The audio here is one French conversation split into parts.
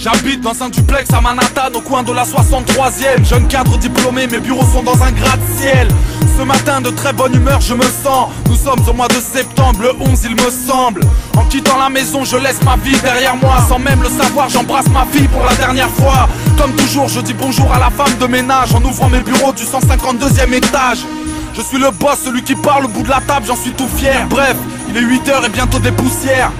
J'habite dans un duplex à Manhattan au coin de la 63e. Jeune cadre diplômé, mes bureaux sont dans un gratte-ciel. Ce matin de très bonne humeur je me sens. Nous sommes au mois de septembre, le 11 il me semble. En quittant la maison je laisse ma vie derrière moi. Sans même le savoir j'embrasse ma fille pour la dernière fois. Comme toujours je dis bonjour à la femme de ménage en ouvrant mes bureaux du 152e étage. Je suis le boss, celui qui parle au bout de la table, j'en suis tout fier. Bref, il est 8h et bientôt des poussières.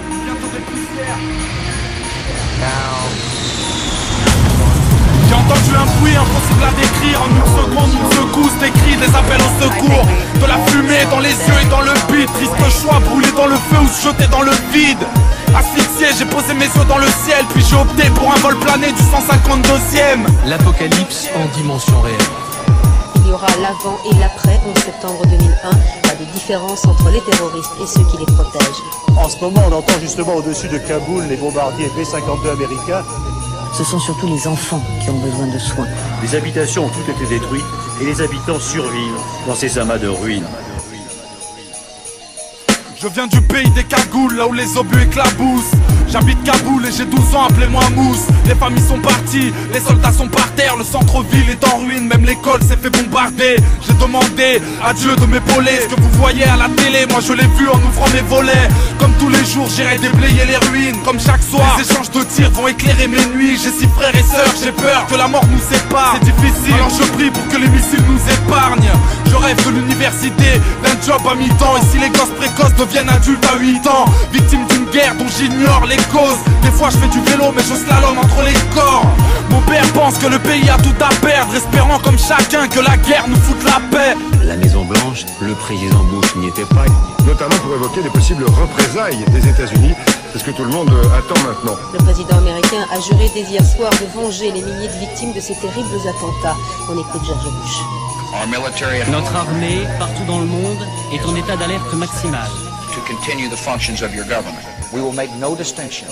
J'ai entendu un bruit impossible à décrire. En une seconde, une secousse, des cris, des appels au secours. De la fumée dans les yeux et dans le bide. Triste choix, brûler dans le feu ou se jeter dans le vide. Asphyxié, j'ai posé mes yeux dans le ciel. Puis j'ai opté pour un vol plané du 152e. L'apocalypse en dimension réelle. Il y aura l'avant et l'après 11 septembre 2001. Pas de différence entre les terroristes et ceux qui les protègent. En ce moment, on entend justement au-dessus de Kaboul les bombardiers B-52 américains. Ce sont surtout les enfants qui ont besoin de soins. Les habitations ont toutes été détruites et les habitants survivent dans ces amas de ruines. Je viens du pays des cagoules, là où les obus éclaboussent. J'habite Kaboul et j'ai 12 ans, appelez-moi Mousse. Les familles sont parties, les soldats sont par terre. Le centre-ville est en ruine, même l'école s'est fait bombarder. J'ai demandé à Dieu de m'épauler. Ce que vous voyez à la télé, moi je l'ai vu en ouvrant mes volets. Comme tous les jours, j'irai déblayer les ruines. Comme chaque soir, les échanges de tirs vont éclairer mes nuits. J'ai 6 frères et sœurs, j'ai peur que la mort nous sépare. C'est difficile, alors je prie pour que les missiles nous épargnent. Je rêve de l'université, d'un job à mi-temps. Et si les gosses précoces deviennent adultes à 8 ans, victimes d'une guerre dont j'ignore les causes. Des fois je fais du vélo mais je slalom entre les corps. Mon père pense que le pays a tout à perdre, espérant comme chacun que la guerre nous foute la paix. La Maison Blanche, le président Bush n'y était pas. Notamment pour évoquer les possibles représailles des États-Unis. C'est ce que tout le monde attend maintenant. Le président américain a juré dès hier soir de venger les milliers de victimes de ces terribles attentats. On écoute George Bush. Notre armée, partout dans le monde, est en état d'alerte maximale. To continue the functions of your government. We will make no distinction.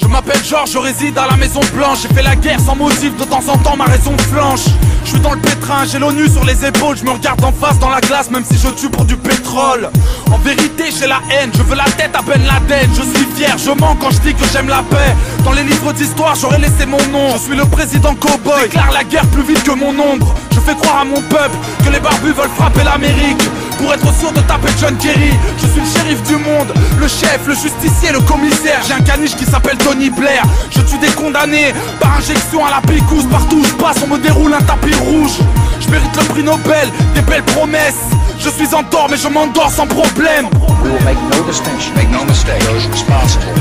Je m'appelle George, je réside à la Maison Blanche. J'ai fait la guerre sans motif, de temps en temps ma raison flanche. Je suis dans le pétrin, j'ai l'ONU sur les épaules. Je me regarde en face dans la glace même si je tue pour du pétrole. En vérité j'ai la haine, je veux la tête à Ben Laden. Je suis fier, je mens quand je dis que j'aime la paix. Dans les livres d'histoire j'aurais laissé mon nom. Je suis le président cowboy, déclare la guerre plus vite que mon ombre. Je fais croire à mon peuple que les barbus veulent frapper l'Amérique. Pour être sûr de taper John Kerry, je suis le shérif du monde, le chef, le justicier, le commissaire. J'ai un caniche qui s'appelle Tony Blair. Je tue des condamnés par injection à la picousse. Partout où je passe on me déroule un tapis rouge. Je mérite le prix Nobel, des belles promesses. Je suis en tort mais je m'endors sans problème. We will make no distinction. Make no mistake. Those responsible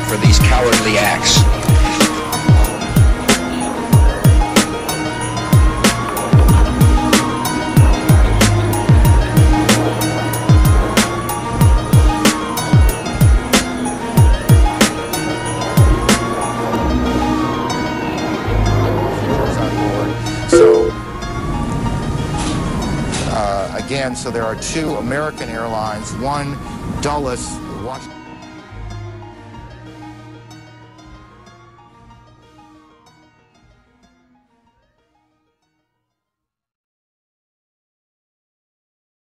for these cowardly acts. Again, so there are 2 American airlines, one Dulles, Washington.